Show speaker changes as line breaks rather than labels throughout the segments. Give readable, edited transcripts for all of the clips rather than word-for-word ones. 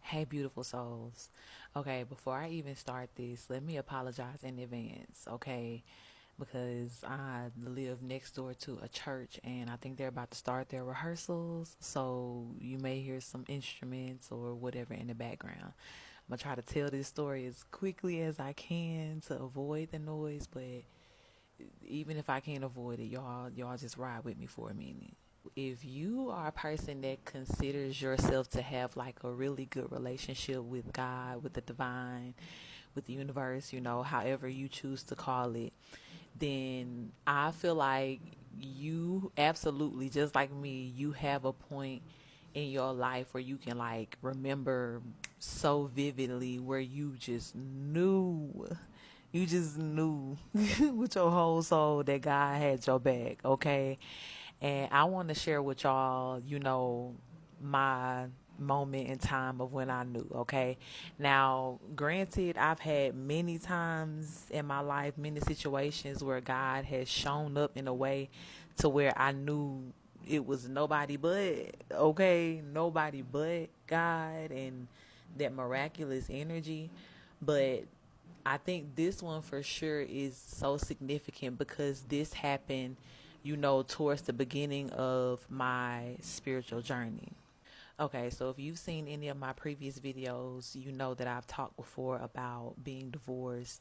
Hey, beautiful souls. Okay, before I even start this, let me apologize in advance, okay? Because I live next door to a church and I think they're about to start their rehearsals. So you may hear some instruments or whatever in the background. I'm gonna try to tell this story as quickly as I can to avoid the noise, but even if I can't avoid it, y'all just ride with me for a minute. If you are a person that considers yourself to have like a really good relationship with God, with the divine, with the universe, however you choose to call it, then I feel like you absolutely, just like me, you have a point in your life where you can like remember so vividly where you just knew with your whole soul that God had your back, okay? And I want to share with y'all, my moment in time of when I knew, okay? Now, granted, I've had many times in my life, many situations where God has shown up in a way to where I knew it was nobody but, okay? Nobody but God and that miraculous energy. But I think this one for sure is so significant because this happened, towards the beginning of my spiritual journey. Okay, so if you've seen any of my previous videos, you know that I've talked before about being divorced,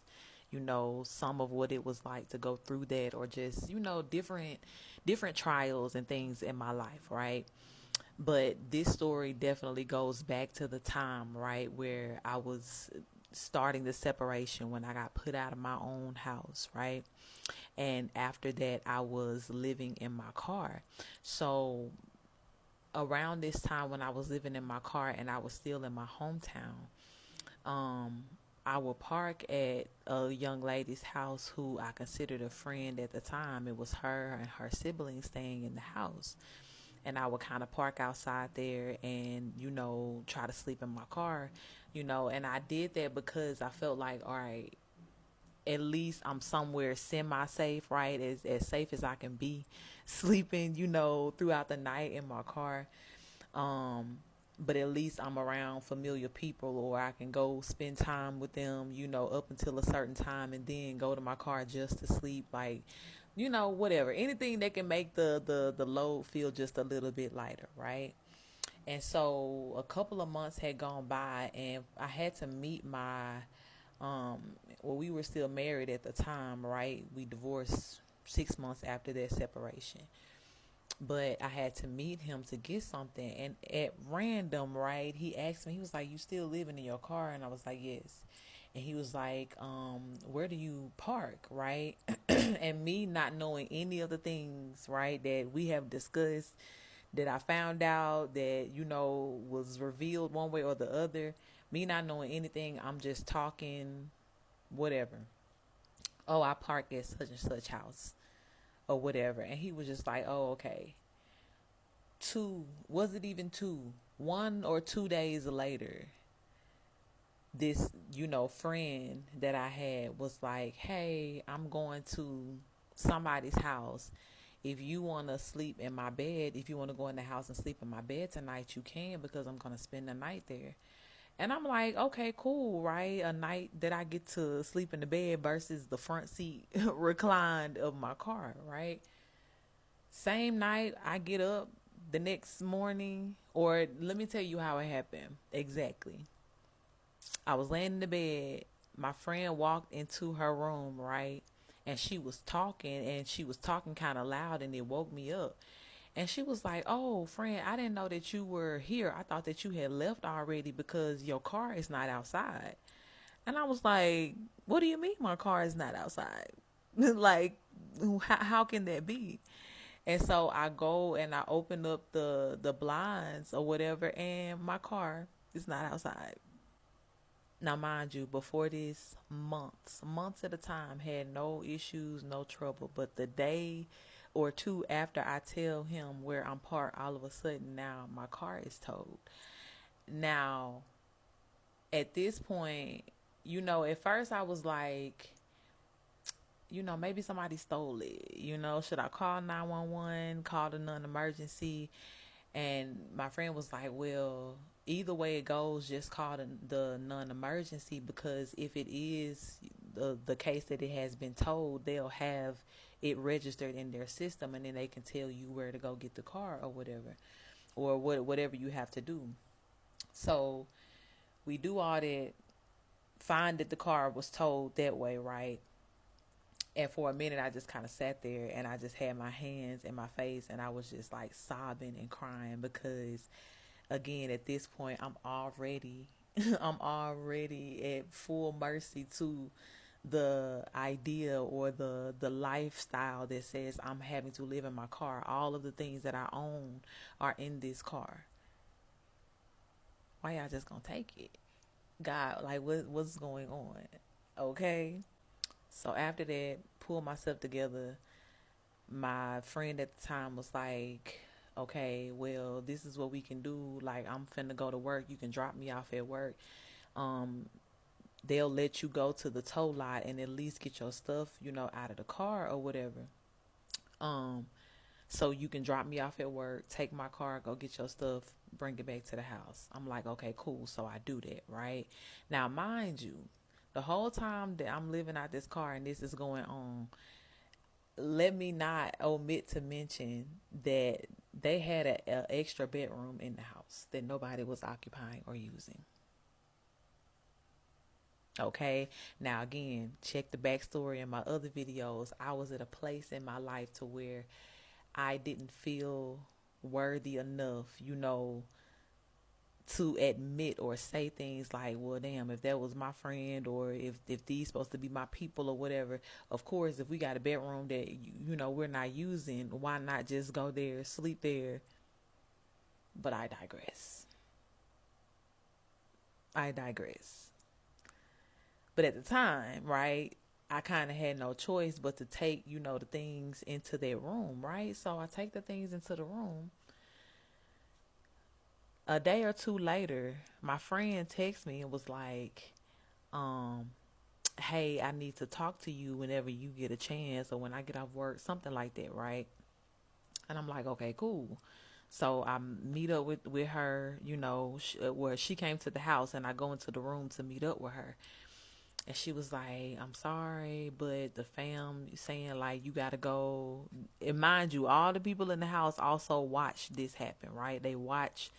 some of what it was like to go through that or just, different trials and things in my life, right? But this story definitely goes back to the time, right, where I was starting the separation when I got put out of my own house, right? And after that, I was living in my car. So around this time when I was living in my car and I was still in my hometown, um, I would park at a young lady's house who I considered a friend at the time. It was her and her siblings staying in the house. And I would kind of park outside there and, try to sleep in my car, and I did that because I felt like, all right, at least I'm somewhere semi safe, right? As safe as I can be sleeping, throughout the night in my car. Um, but at least I'm around familiar people or I can go spend time with them, up until a certain time and then go to my car just to sleep. Like, whatever. Anything that can make the load feel just a little bit lighter, right? And so a couple of months had gone by and I had to meet um we were still married at the time, right? We divorced 6 months after that separation. But I had to meet him to get something and at random, right, he asked me, he was like, "You still living in your car?" And I was like, "Yes." And he was like, "Where do you park?" Right? And me not knowing any of the things, right, that we have discussed, that I found out that, was revealed one way or the other, me not knowing anything, I'm just talking whatever. "Oh, I park at such and such house," or whatever. And he was just like, "Oh, okay." Was it even 1 or 2 days later, this, friend that I had was like, "Hey, I'm going to somebody's house. If you want to sleep in my bed, if you want to go in the house and sleep in my bed tonight, you can because I'm going to spend the night there." And I'm like, "Okay, cool, right? A night that I get to sleep in the bed versus the front seat reclined of my car, right?" Same night, I get up the next morning, or let me tell you how it happened exactly. I was laying in the bed. My friend walked into her room, right? And she was talking kind of loud, and it woke me up. And she was like, "Oh, friend, I didn't know that you were here. I thought that you had left already because your car is not outside." And I was like, "What do you mean my car is not outside?" Like, how can that be? And so I go and I open up the blinds or whatever, and my car is not outside. Now, mind you, before this, months at a time, had no issues, no trouble. But the day or two after I tell him where I'm parked, all of a sudden now my car is towed. Now, at this point, at first I was like, maybe somebody stole it. Should I call 911, call the non emergency? And my friend was like, "Well, Either way it goes, just call the non-emergency, because if it is the case that it has been towed, they'll have it registered in their system, and then they can tell you where to go get the car or whatever, or whatever you have to do. So we do all that, find that the car was towed that way, right? And for a minute, I just kind of sat there and I just had my hands in my face and I was just like sobbing and crying because, again, at this point, I'm already, I'm already at full mercy to the idea or the lifestyle that says I'm having to live in my car. All of the things that I own are in this car. Why y'all just gonna take it? God, like what's going on? Okay. So after that, pull myself together. My friend at the time was like, okay, well, this is what we can do. Like, I'm finna go to work. You can drop me off at work. Um, they'll let you go to the tow lot and at least get your stuff, out of the car or whatever. Um, so you can drop me off at work, take my car, go get your stuff, bring it back to the house. I'm like, okay, cool. So I do that, right? Now, mind you, the whole time that I'm living out this car and this is going on, let me not omit to mention that they had a extra bedroom in the house that nobody was occupying or using. Okay. Now again, check the backstory in my other videos. I was at a place in my life to where I didn't feel worthy enough, to admit or say things like, well, damn, if that was my friend, or if these supposed to be my people or whatever. Of course, if we got a bedroom that we're not using, why not just go there, sleep there? But I digress. I digress. But at the time, right, I kind of had no choice but to take, the things into their room, right? So I take the things into the room. A day or two later, my friend texted me and was like, um, hey, I need to talk to you whenever you get a chance or when I get off work, something like that, right? And I'm like, okay, cool. So I meet up with her, where she came to the house, and I go into the room to meet up with her. And she was like, I'm sorry, but the fam saying like you gotta go. And mind you, all the people in the house also watch this happen, right? They watch.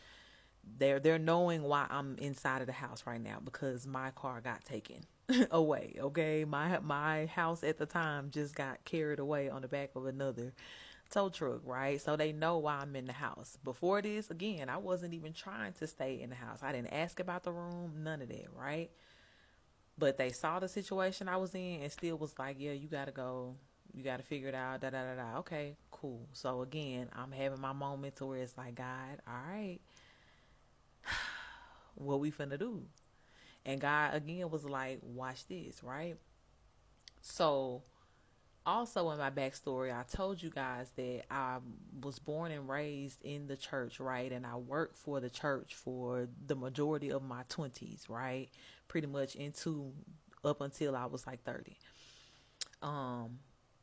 They're knowing why I'm inside of the house right now, because my car got taken away. Okay, my house at the time just got carried away on the back of another tow truck, right? So they know why I'm in the house. Before this, again, I wasn't even trying to stay in the house. I didn't ask about the room, none of that, right? But they saw the situation I was in and still was like, yeah, you gotta go. You gotta figure it out. Da da da da. Okay, cool. So again, I'm having my moment to where it's like, God, all right, what we finna do? And God again was like, watch this, right? So also in my backstory, I told you guys that I was born and raised in the church, right? And I worked for the church for the majority of my 20s, right? Pretty much into up until I was like 30. Um,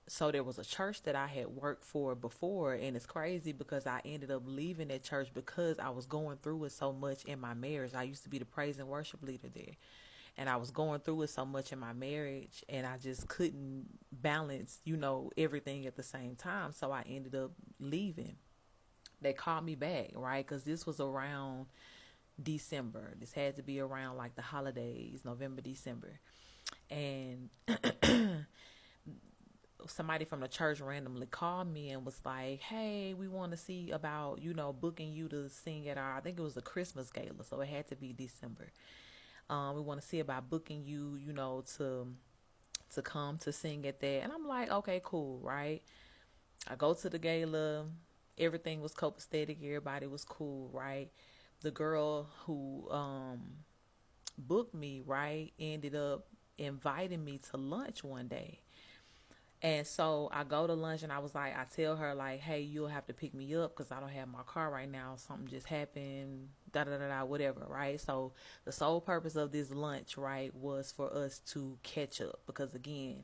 so there was a church that I had worked for before, and it's crazy because I ended up leaving that church because I was going through it so much in my marriage. I used to be the praise and worship leader there, and I was going through it so much in my marriage, and I just couldn't balance, everything at the same time. So I ended up leaving. They called me back, right? Because this was around December. This had to be around like the holidays, November, December. And somebody from the church randomly called me and was like, hey, we want to see about, booking you to sing at our, I think it was a Christmas gala. So it had to be December. We want to see about booking you, to come to sing at that. And I'm like, okay, cool, right? I go to the gala. Everything was copacetic. Everybody was cool, right? The girl who booked me, right, ended up inviting me to lunch one day. And so I go to lunch and I was like, I tell her like, hey, you'll have to pick me up because I don't have my car right now. Something just happened, da da da da, whatever, right? So the sole purpose of this lunch, right, was for us to catch up because again,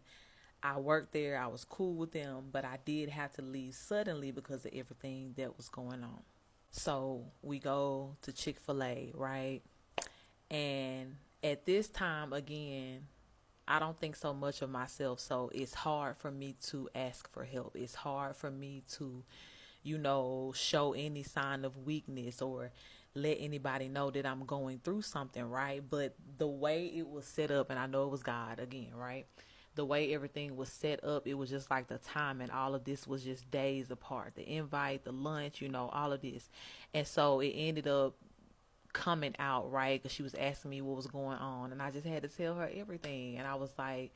I worked there, I was cool with them, but I did have to leave suddenly because of everything that was going on. So we go to Chick-fil-A, right? And at this time, again, I don't think so much of myself. So it's hard for me to ask for help. It's hard for me to, show any sign of weakness or let anybody know that I'm going through something, right? But the way it was set up, and I know it was God again, right? The way everything was set up, it was just like the time, and all of this was just days apart. The invite, the lunch, all of this. And so it ended up coming out, right? Because she was asking me what was going on, and I just had to tell her everything. And I was like,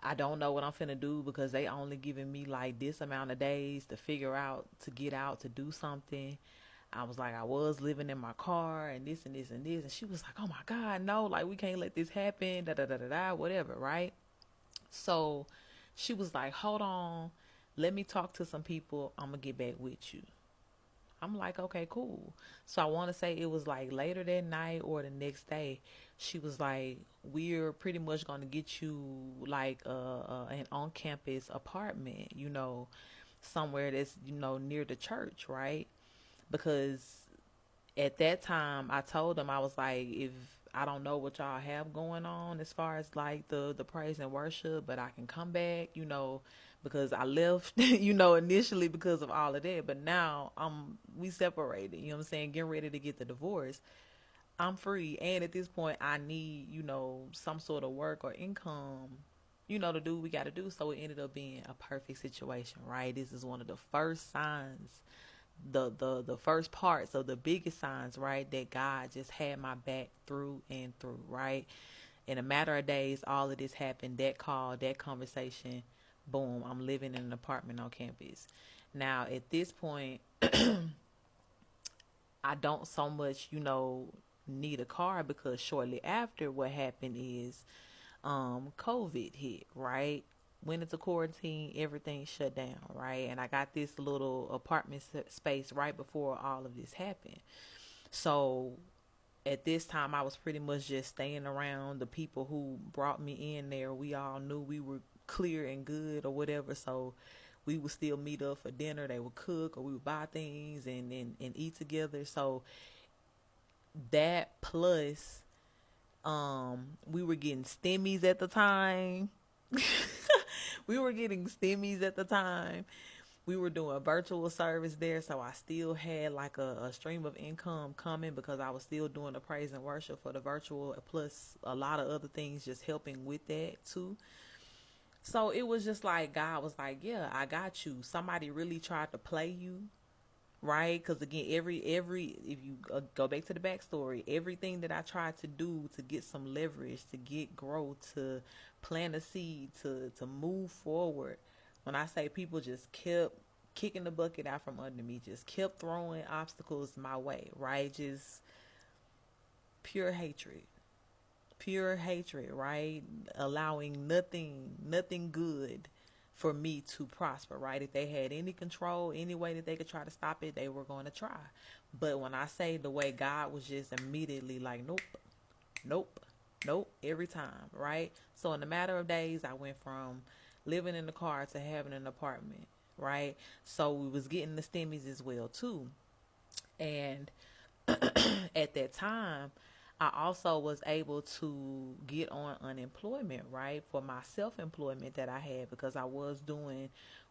I don't know what I'm finna do because they only giving me like this amount of days to figure out, to get out, to do something. I was like, I was living in my car and this and this and this. And she was like, oh my God, no, like we can't let this happen, da da da da da, whatever, right? So she was like, hold on, let me talk to some people. I'm gonna get back with you. I'm like, okay, cool. So I want to say it was like later that night or the next day. She was like, we're pretty much going to get you like an on campus apartment, somewhere that's, near the church, right? Because at that time I told them, I was like, if I don't know what y'all have going on as far as like the praise and worship, but I can come back, because I left, initially because of all of that. But now we separated, you know what I'm saying, getting ready to get the divorce. I'm free, and at this point I need, some sort of work or income, to do what we got to do. So it ended up being a perfect situation, right? This is one of the first signs, the first parts of the biggest signs, right, that God just had my back through and through, right? In a matter of days, all of this happened. That call, that conversation, boom, I'm living in an apartment on campus. Now at this point, I don't so much, need a car, because shortly after what happened is COVID hit, right? Went into quarantine, everything shut down, right? And I got this little apartment space right before all of this happened. So at this time, I was pretty much just staying around the people who brought me in there. We all knew we were clear and good or whatever. So we would still meet up for dinner. They would cook, or we would buy things and eat together. So that plus, we were getting stimmies at the time. We were getting stimmies at the time. We were doing virtual service there, so I still had like a stream of income coming because I was still doing the praise and worship for the virtual, plus a lot of other things just helping with that too. So it was just like God was like, yeah, I got you. Somebody really tried to play you, right? Because again, every if you go back to the backstory, everything that I tried to do to get some leverage, to get growth, to plant a seed, to move forward. When I say, people just kept kicking the bucket out from under me, just kept throwing obstacles my way, right? Just pure hatred, pure hatred, right? Allowing nothing good for me to prosper, right? If they had any control, any way that they could try to stop it, they were going to try. But when I say the way, God was just immediately like, nope, nope, nope, every time, right? So in a matter of days, I went from living in the car to having an apartment, right? So we was getting the stimmies as well too. And at that time, I also was able to get on unemployment, right, for my self employment that I had, because I was doing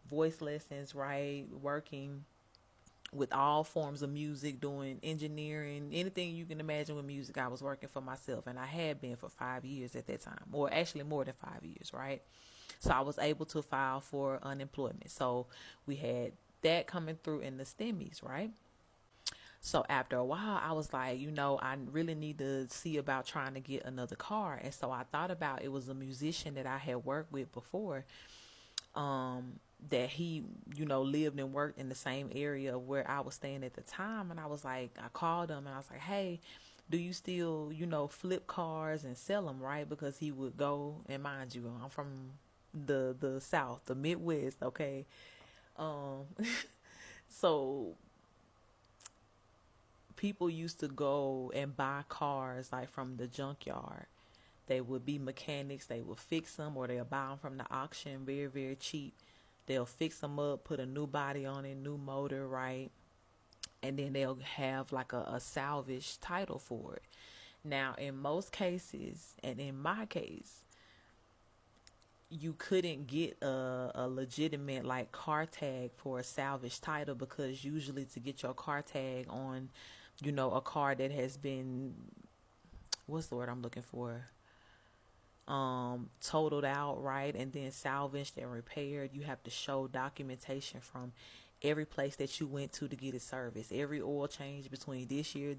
voice lessons, right, working with all forms of music, doing engineering, anything you can imagine with music. I was working for myself, and I had been for 5 years at that time, or actually more than 5 years, right? So I was able to file for unemployment. So we had that coming through in the STEMIs, right? So after a while, I was like, I really need to see about trying to get another car. And so I thought about, it was a musician that I had worked with before, that he, lived and worked in the same area where I was staying at the time. And I was like, I called him and I was like, hey, do you still, flip cars and sell them, right? Because he would go, and mind you, I'm from the South, the Midwest, okay? Um, so people used to go and buy cars like from the junkyard. They would be mechanics. They would fix them, or they'll buy them from the auction very, very cheap. They'll fix them up, put a new body on it, new motor, right? and then they'll have like a salvage title for it. Now, in most cases, and in my case, you couldn't get a legitimate like car tag for a salvage title, because usually to get your car tag on, a car that has been, what's the word I'm looking for, totaled out, right, and then salvaged and repaired, you have to show documentation from every place that you went to get it serviced, every oil change between this year,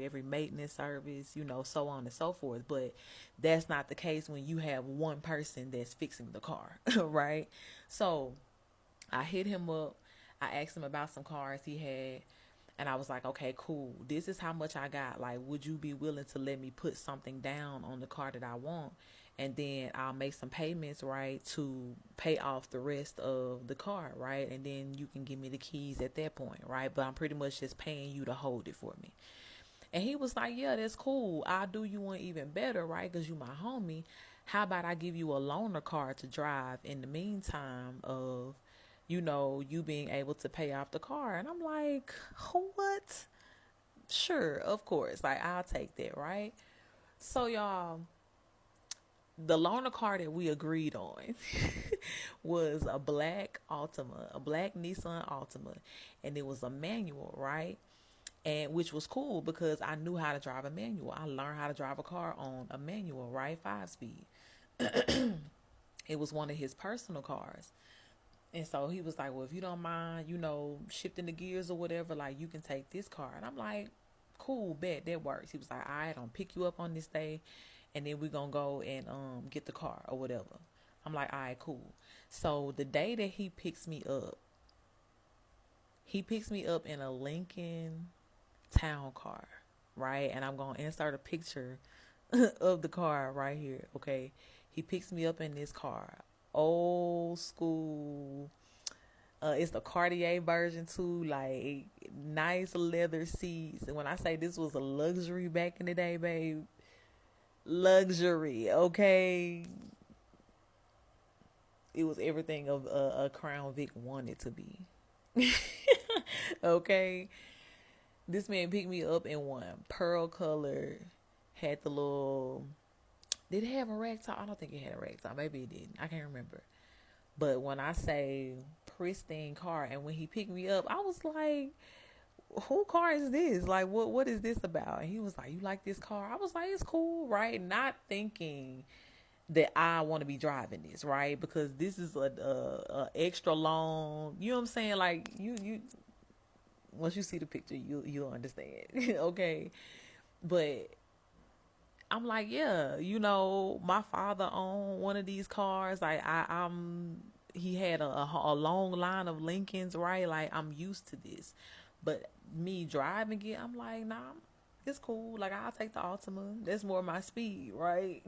every maintenance service, so on and so forth. But that's not the case when you have one person that's fixing the car, right? So I hit him up. I asked him about some cars he had, and I was like, okay, cool. This is how much I got. Like, would you be willing to let me put something down on the car that I want? And then I'll make some payments, right, to pay off the rest of the car, right? And then you can give me the keys at that point, right? But I'm pretty much just paying you to hold it for me. And he was like, yeah, that's cool. I'll do you one even better, right? Because you my homie. How about I give you a loaner car to drive in the meantime of, you being able to pay off the car? And I'm like, what? Sure, of course. Like, I'll take that, right? So, y'all, the loaner car that we agreed on was a black Altima, a black Nissan Altima. And it was a manual, right? And which was cool because I knew how to drive a manual. I learned how to drive a car on a manual, right? 5-speed. It was one of his personal cars. And so he was like, well, if you don't mind, shifting the gears or whatever, like, you can take this car. And I'm like, cool, bet, that works. He was like, all right, I'm pick you up on this day, and then we're going to go and get the car or whatever. I'm like, all right, cool. So the day that he picks me up in a Lincoln Town car, right? And I'm going to insert a picture of the car right here, okay? He picks me up in this car. Old school. It's the Cartier version too, like nice leather seats. And when I say this was a luxury back in the day, babe, luxury, okay? It was everything a Crown Vic wanted to be. Okay? This man picked me up in one pearl color, had the little, did it have a rag top? I don't think it had a rag top. Maybe it didn't. I can't remember. But when I say pristine car, and when he picked me up, I was like, who car is this? Like, what is this about? And he was like, you like this car? I was like, it's cool, right? Not thinking that I want to be driving this, right? Because this is a extra long, you know what I'm saying? Like, you once you see the picture, you'll understand. Okay. But I'm like, yeah, my father owned one of these cars. Like, he had a long line of Lincolns, right? Like, I'm used to this. But me driving it, I'm like, nah, it's cool. Like, I'll take the Altima. That's more my speed, right?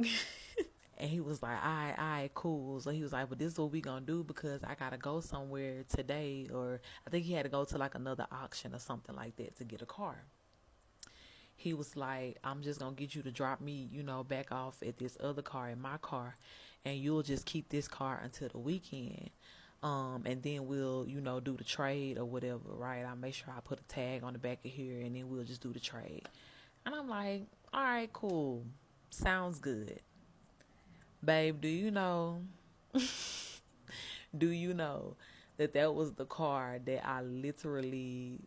And he was like, all right, cool. So he was like, but this is what we gonna do because I gotta go somewhere today. Or I think he had to go to like another auction or something like that to get a car. He was like, I'm just gonna get you to drop me, back off at this other car in my car, and you'll just keep this car until the weekend. And then we'll, do the trade or whatever, right? I'll make sure I put a tag on the back of here, and then we'll just do the trade. And I'm like, all right, cool. Sounds good. Babe, do you know that was the car that I literally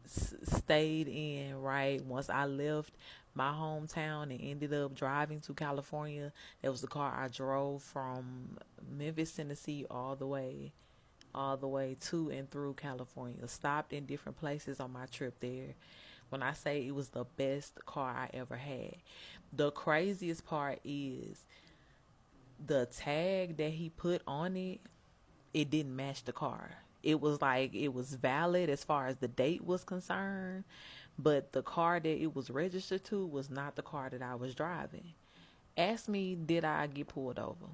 stayed in, right? Once I left my hometown and ended up driving to California, that was the car I drove from Memphis, Tennessee, all the way to and through California. Stopped in different places on my trip there. When I say it was the best car I ever had. The craziest part is the tag that he put on it, it didn't match the car. It was like, it was valid as far as the date was concerned, but the car that it was registered to was not the car that I was driving. Ask me, did I get pulled over?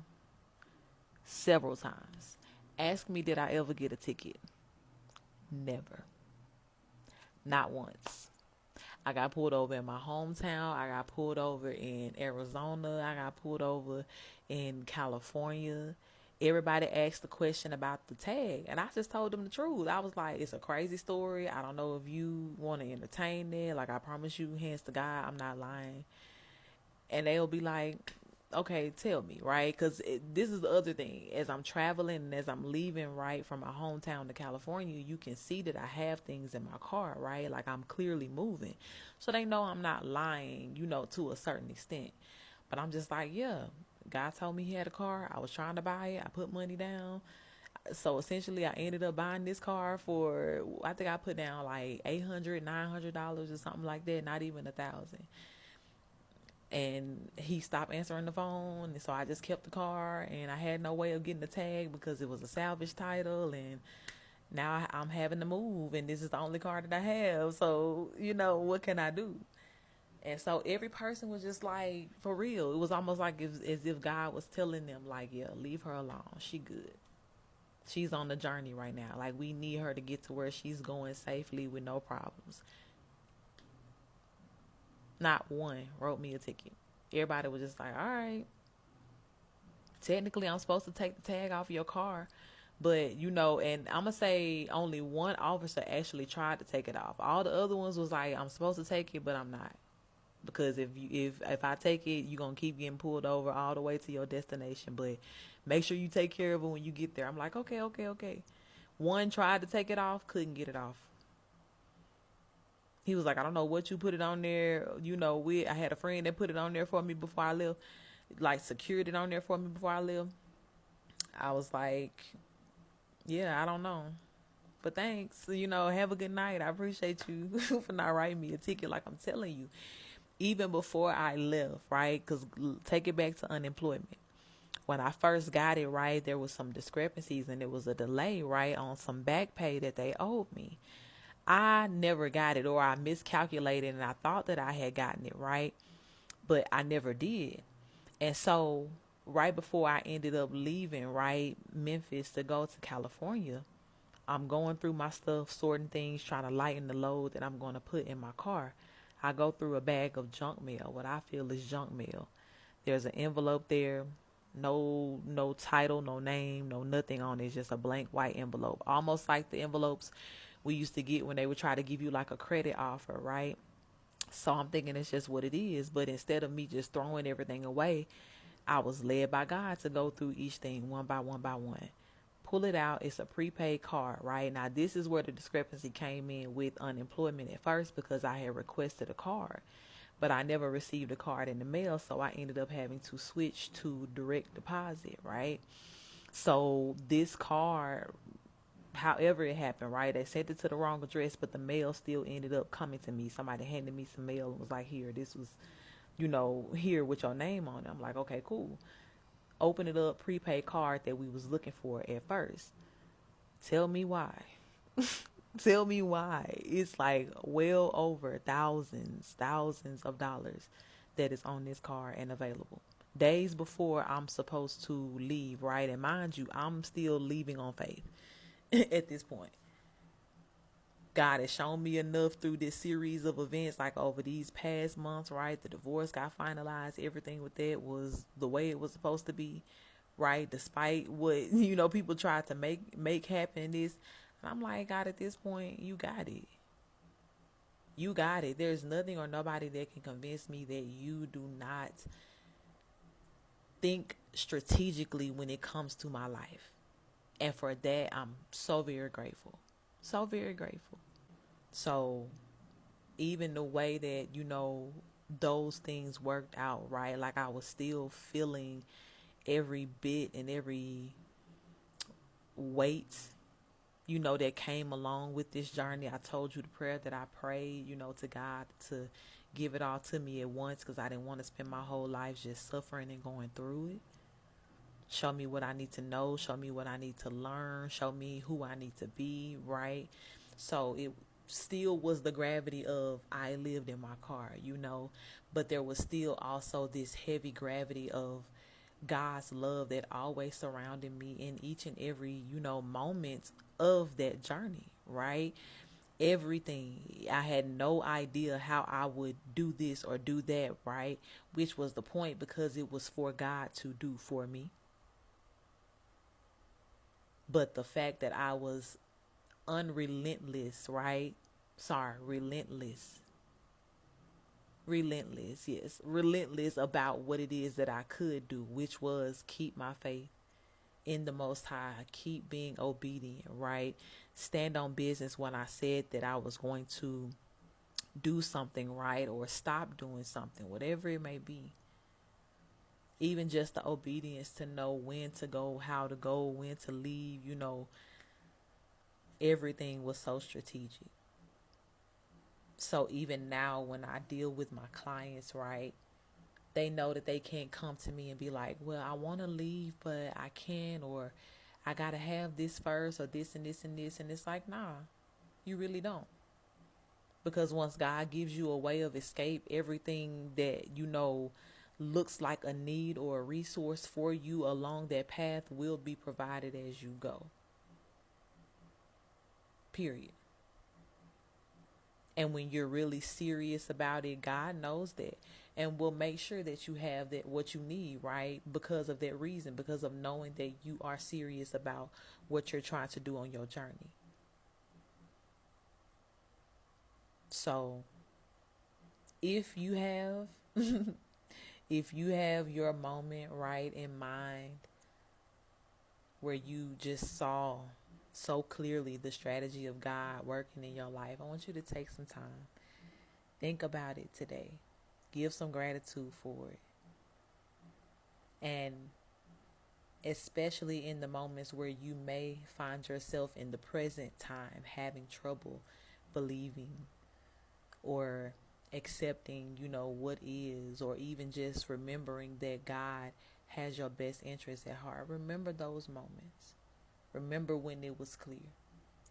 Several times. Ask me, did I ever get a ticket? Never. Not once. I got pulled over in my hometown. I got pulled over in Arizona. I got pulled over in California. Everybody asked the question about the tag, and I just told them the truth. I was like, it's a crazy story. I don't know if you want to entertain it. Like, I promise you, hands to God, I'm not lying. And they'll be like, okay, tell me, right? Because this is the other thing. As I'm traveling and as I'm leaving, right, from my hometown to California, you can see that I have things in my car, right? Like, I'm clearly moving. So they know I'm not lying, to a certain extent. But I'm just like, yeah, God told me he had a car. I was trying to buy it. I put money down. So essentially, I ended up buying this car for, I think I put down like $800, $900 or something like that, not even 1,000. And he stopped answering the phone, and so I just kept the car, and I had no way of getting the tag because it was a salvage title, and now I'm having to move, and this is the only car that I have. So what can I do? And so every person was just like, for real, it was almost like as if God was telling them, like, yeah, leave her alone, she good, she's on the journey right now, like, we need her to get to where she's going safely with no problems. Not one wrote me a ticket. Everybody was just like, all right, technically I'm supposed to take the tag off your car, but and I'm gonna say only one officer actually tried to take it off. All the other ones was like, I'm supposed to take it, but I'm not, because if I take it, you're gonna keep getting pulled over all the way to your destination, but make sure you take care of it when you get there. I'm like, okay, okay, okay. One tried to take it off, couldn't get it off. He was like, I don't know what you put it on there. I had a friend that put it on there for me before I left, like secured it on there for me before I left. I was like, yeah, I don't know. But thanks. Have a good night. I appreciate you for not writing me a ticket, like I'm telling you. Even before I left, right? Because take it back to unemployment. When I first got it, right, there was some discrepancies and there was a delay, right, on some back pay that they owed me. I never got it, or I miscalculated and I thought that I had gotten it, right, but I never did. And so right before I ended up leaving, right, Memphis to go to California, I'm going through my stuff, sorting things, trying to lighten the load that I'm going to put in my car. I go through a bag of junk mail, what I feel is junk mail. There's an envelope there, no title, no name, no nothing on it. It's just a blank white envelope, almost like the envelopes we used to get when they would try to give you like a credit offer, right? So I'm thinking it's just what it is. But instead of me just throwing everything away, I was led by God to go through each thing one by one by one. Pull it out. It's a prepaid card, right? Now, this is where the discrepancy came in with unemployment at first, because I had requested a card, but I never received a card in the mail. So I ended up having to switch to direct deposit, right? So this card, however it happened, right? They sent it to the wrong address, but the mail still ended up coming to me. Somebody handed me some mail and was like, here, this was, here with your name on it. I'm like, okay, cool. Open it up, prepaid card that we was looking for at first. Tell me why. Tell me why. It's like well over thousands of dollars that is on this card and available. Days before I'm supposed to leave, right? And mind you, I'm still leaving on faith at this point. God has shown me enough through this series of events, like over these past months, right? The divorce got finalized. Everything with that was the way it was supposed to be, right? Despite what, people tried to make happen this. And I'm like, God, at this point, you got it. You got it. There's nothing or nobody that can convince me that you do not think strategically when it comes to my life. And for that, I'm so very grateful. So very grateful. So even the way that, those things worked out, right? Like, I was still feeling every bit and every weight, that came along with this journey. I told you the prayer that I prayed, to God to give it all to me at once, because I didn't want to spend my whole life just suffering and going through it. Show me what I need to know. Show me what I need to learn. Show me who I need to be, right? So it still was the gravity of I lived in my car, but there was still also this heavy gravity of God's love that always surrounded me in each and every, moment of that journey, right? Everything. I had no idea how I would do this or do that, right? Which was the point, because it was for God to do for me. But the fact that I was unrelentless, right? Sorry, relentless, yes, relentless about what it is that I could do, which was keep my faith in the Most High, keep being obedient, right? Stand on business when I said that I was going to do something, right? Or stop doing something, whatever it may be. Even just the obedience to know when to go, how to go, when to leave, everything was so strategic. So even now, when I deal with my clients, right, they know that they can't come to me and be like, well, I want to leave, but I can't, or I got to have this first, or this and this and this. And it's like, nah, you really don't. Because once God gives you a way of escape, everything that looks like a need or a resource for you along that path will be provided as you go. Period. And when you're really serious about it, God knows that and will make sure that you have that what you need, right? Because of that reason, because of knowing that you are serious about what you're trying to do on your journey. So if you have if you have your moment right in mind where you just saw so clearly the strategy of God working in your life, I want you to take some time. Think about it today. Give some gratitude for it. And especially in the moments where you may find yourself in the present time having trouble believing or accepting, what is, or even just remembering that God has your best interests at heart. Remember those moments. Remember when it was clear.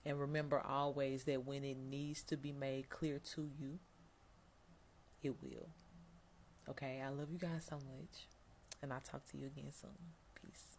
And remember always that when it needs to be made clear to you, it will. Okay, I love you guys so much. And I'll talk to you again soon. Peace.